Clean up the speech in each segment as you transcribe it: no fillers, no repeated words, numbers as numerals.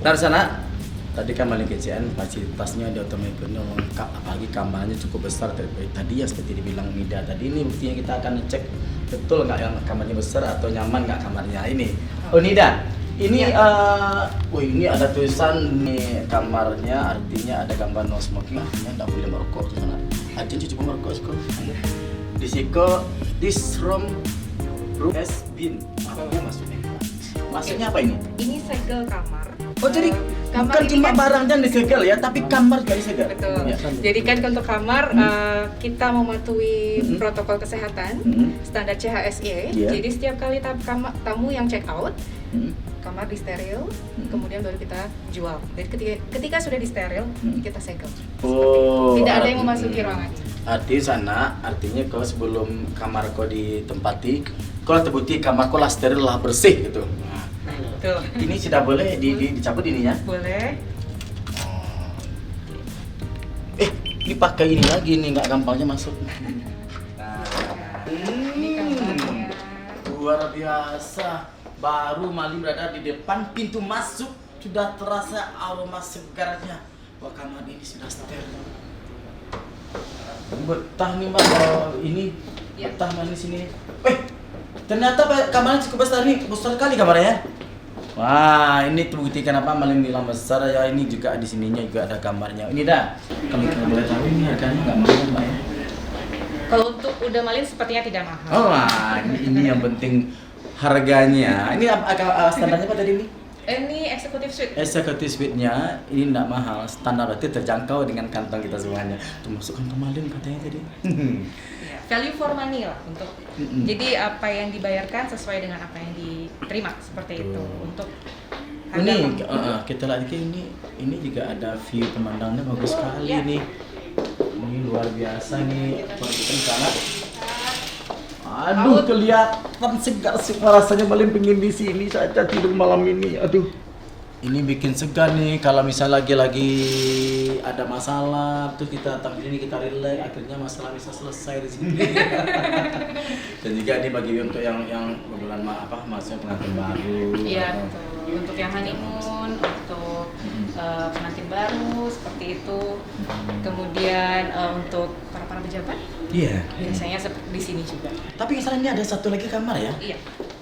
Ntar sana tadi kan maling kecian fasilitasnya di otomakernya lengkap, apalagi kamarnya cukup besar tadi yang seperti dibilang Nida tadi. Ini buktinya kita akan ngecek betul nggak yang kamarnya besar atau nyaman nggak kamarnya ini. Oh Nida, ini ini ada tulisan nih kamarnya, artinya ada gambar no smoking, artinya nggak boleh merokok di sana. Aja cukup merokok sih. Di siko this room has been apa maksudnya? Maksudnya apa ini? Ini segel kamar. Oh jadi kamar bukan ini cuma kan, barangnya disegel ya, tapi kamar juga disegel. betul. Ya. Jadi kan untuk kamar kita mematuhi protokol kesehatan, standar CHSE. Iya. Jadi setiap kali tamu yang check out, kamar disteril, kemudian baru kita jual. Jadi ketika sudah disteril, kita segel. Oh. Tidak ada yang memasuki ruangan. Arti sana, artinya kalau sebelum kamar kau ditempati, kalau terbukti kamar kau lah steril lah bersih gitu. Nah, Betul. ini sudah boleh dicabut ininya? Boleh. Ini pakai ini lagi nih, nggak gampangnya masuk. Ini kamarnya. Luar biasa. Baru Mali berada di depan pintu masuk, sudah terasa aroma segarnya. Wah, kamar ini sudah steril. Betah nih Mbak, ini Ya. betah Mbak di sini. Ternyata kamarnya cukup besar nih, besar kali kamarnya. Wah, ini terbukti kenapa Malin bilang besar ya. Ini juga di sininya juga ada kamarnya. Ini dah, kalau kita boleh tahu ini harganya nggak mahal Mbak ya? Kalau untuk udah malin sepertinya tidak mahal. Oh, ini yang penting harganya. Ini standarnya apa tadi ini? Ini executive suite. Executive suite-nya ini tidak mahal, standar berarti terjangkau dengan kantong kita semuanya. Termasuk kantong Malin katanya tadi. Ya, value for money lah untuk. Jadi apa yang dibayarkan sesuai dengan apa yang diterima seperti itu untuk harga Ini kamu. kita lihat ini juga ada view pemandangannya bagus sekali ya. nih. Ini luar biasa nih. Kita sana. Aduh, kelihatan segar semua rasanya. Paling pengen di sini saja tidur malam ini. Aduh, ini bikin segar nih. Kalau misalnya lagi ada masalah, terus kita datang sini kita relax, akhirnya masalah bisa selesai di sini. Dan juga ini bagi untuk yang bulan maksudnya pengantin baru. Iya, atau- betul. Untuk yang honeymoon, untuk pengantin baru seperti itu. Kemudian untuk para pejabat, Iya. biasanya seperti di sini juga. Tapi misalnya ini ada satu lagi kamar ya? Iya.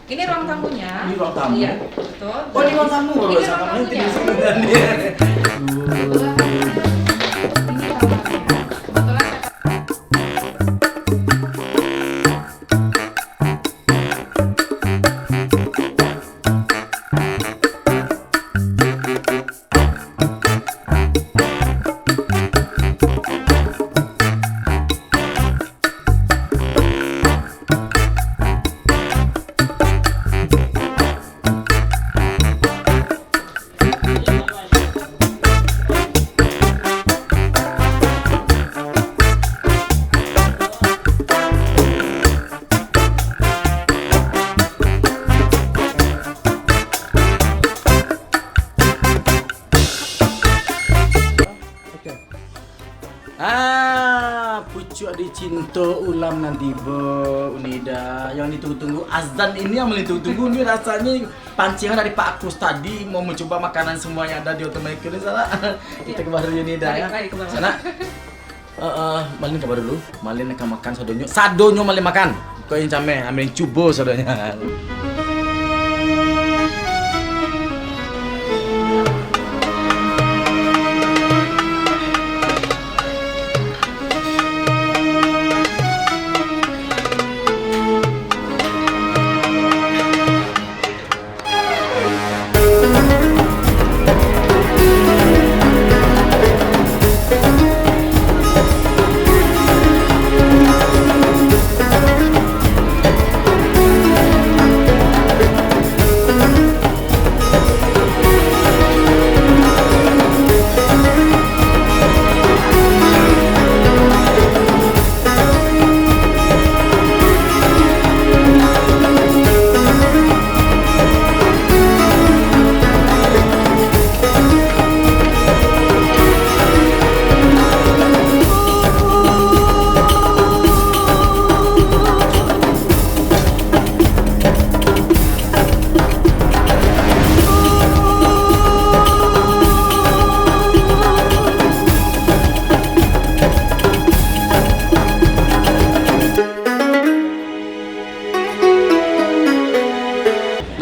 Ini ruang tamunya. Ini ruang tamu? Iya, betul. Oh, ini ruang tamu loh, Ini sama ruang nanti tamunya. di sini kan dia. Kebetulan saya Pucuk dicinta ulam nanti Unida. Yang ditunggu-tunggu azan ini yang ditunggu-tunggu ini rasanya pancingan dari Pak Akus tadi mau mencoba makanan semua yang ada di otomaker ini sana. Kita ke baru Unida ya. Balik ke bawah. Sana. Malin kabar dulu. Malin akan makan sadonyo. Sadonyo Malin makan. Kau yang cameh, ambil cubo sadonya.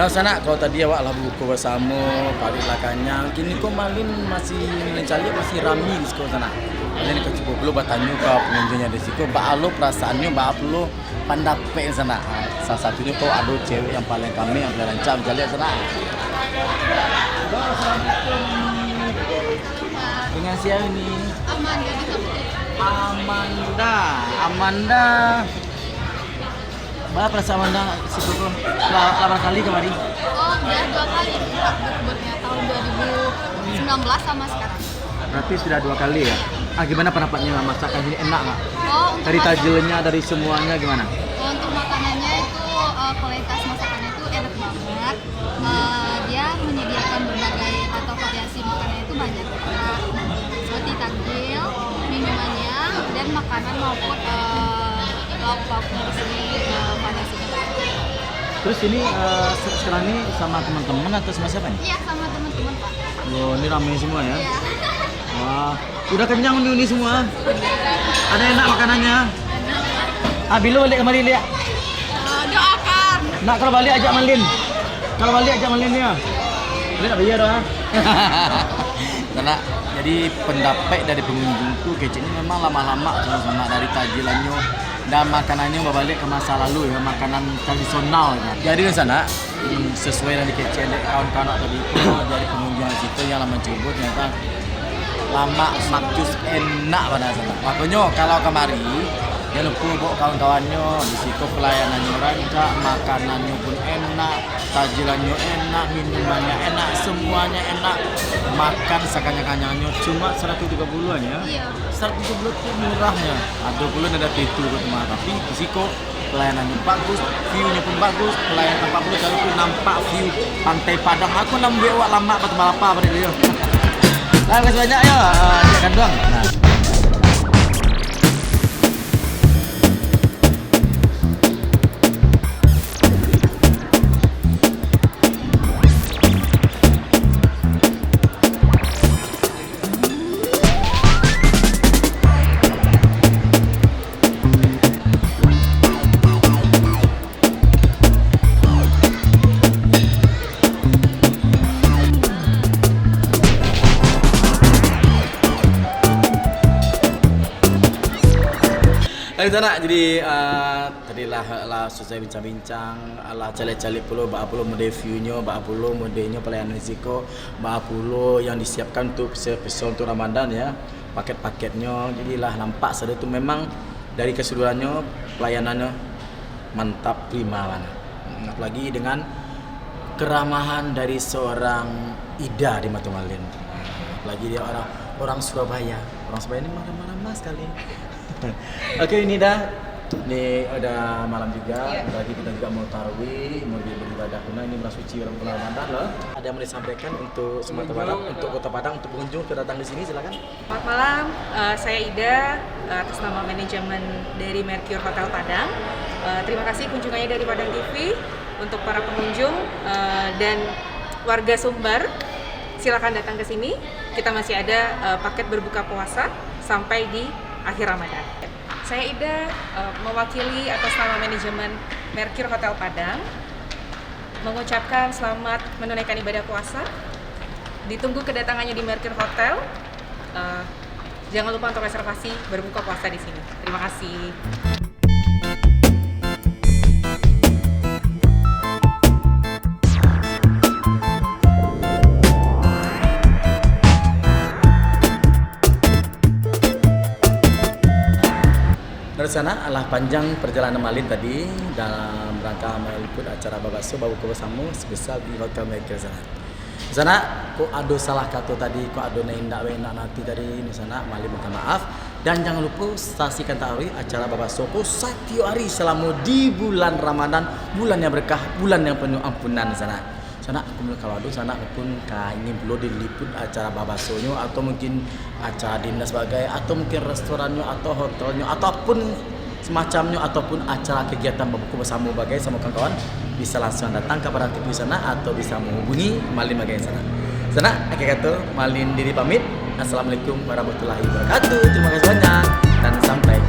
Nah sana kalau tadi awak lah buku bersama Parit lah kanyang, kini kok malin masih mencari masih rami di sekolah sana. Ini kau cukup perlu bertanya ke pengunjungnya di situ, lo perasaannya, lo pendapat sana. Salah satunya kau ada cewek yang paling kami yang paling rancang jalan sana. Dengan siapa ini? Amanda. Berapa perasaan Amanda situ kok? 8 kali kemari? Oh, udah 2 kali bootnya tahun 2019 sama sekarang. Berarti sudah 2 kali ya? Gimana pendapatnya masakan ini enak nggak? Oh, Dari tajilnya, dari semuanya gimana? untuk makanannya itu kualitas masakannya itu enak banget. Dia menyediakan berbagai atau variasi makanannya itu banyak banget. Seperti takjil, minumannya, dan makanan maupun lauk-lauknya di sini variasinya banyak. Terus ini sekarang ini sama teman-teman atau sama siapa nih? Iya, sama teman-teman Pak. Oh, ini ramai semua ya? Iya. Wah, udah kenyang ini semua. Ada enak makanannya. Bilo balik kemari lihat. Doakan. Nak kalau balik ajak Malin. Kalau balik ajak Malin ya. Boleh tak bayar doa? Karena jadi pendapat dari pengunjung tuh kecilnya memang lama-lama sama dari tajilannya dan makanannya balik ke masa lalu ya, makanan tradisional ya. Jadi di sana sesuai dengan kecil kawan-kawan tadi itu dari pengunjung di situ yang lama coba ternyata lama makcus enak pada sana. Makanya kalau kemari jangan lupa bawa kawan-kawannya, di situ pelayanannya rancak, makanannya pun enak, tajilannya enak, minumannya enak, semuanya enak. Makan sekanyang-kanyangnya cuma 130-an ya. Iya. 130 itu murahnya. Ada pula ada itu rumah, tapi di situ pelayanannya bagus, view-nya pun bagus, pelayanan 40 kali pun nampak view Pantai Padang. Aku nambah awak lama ke tempat apa pada dia. Terima kasih banyak ya, jangan doang. Nah. Sana jadi tadilah selesai bincang-bincang cale-cale puluh mode view-nya, modenya pelayanan risiko, yang disiapkan untuk spesial untuk Ramadan ya, paket-paketnya. Jadilah nampak sudah itu memang dari keseluruhannya pelayanannya mantap, prima banget. Apalagi dengan keramahan dari seorang Ida di Matu Malin. Apalagi dia orang Surabaya ini marah-marah sekali. Oke, ini udah malam juga. Iya. Lagi kita juga mau tarawih, mau beribadah kuna. Ini bulan suci bulan Ramadan loh. Ada yang mau disampaikan untuk Sumatera Barat, untuk Kota Padang, untuk pengunjung yang datang di sini, silakan. Selamat malam, saya Ida atas nama manajemen dari Mercure Hotel Padang. Terima kasih kunjungannya dari Padang TV. Untuk para pengunjung dan warga Sumbar, silakan datang ke sini. Kita masih ada paket berbuka puasa sampai di akhir Ramadan. Saya Ida mewakili atas nama manajemen Mercure Hotel Padang mengucapkan selamat menunaikan ibadah puasa. Ditunggu kedatangannya di Mercure Hotel. Jangan lupa untuk reservasi berbuka puasa di sini. Terima kasih. Dari sana adalah panjang perjalanan Malin tadi dalam rangka meliput acara Babaso Babu bersama sebesar di Hotel Mercure sana. Di sana kok ada salah kata tadi, kok ada ndak nanti tadi di sana Malin minta maaf dan jangan lupa saksikan tarawih acara Babaso setiap hari selama di bulan Ramadan, bulan yang berkah, bulan yang penuh ampunan di sana. Sana kalau ada sana pun ingin perlu diliput acara babasonya atau mungkin acara dinner sebagai atau mungkin restorannya atau hotelnya ataupun semacamnya ataupun acara kegiatan berbuka bersama bagai sama kawan-kawan bisa langsung datang ke Padang TV sana atau bisa menghubungi Malin bagai sana. Sana akhir kata Malin diri pamit. Assalamualaikum warahmatullahi wabarakatuh. Terima kasih banyak dan sampai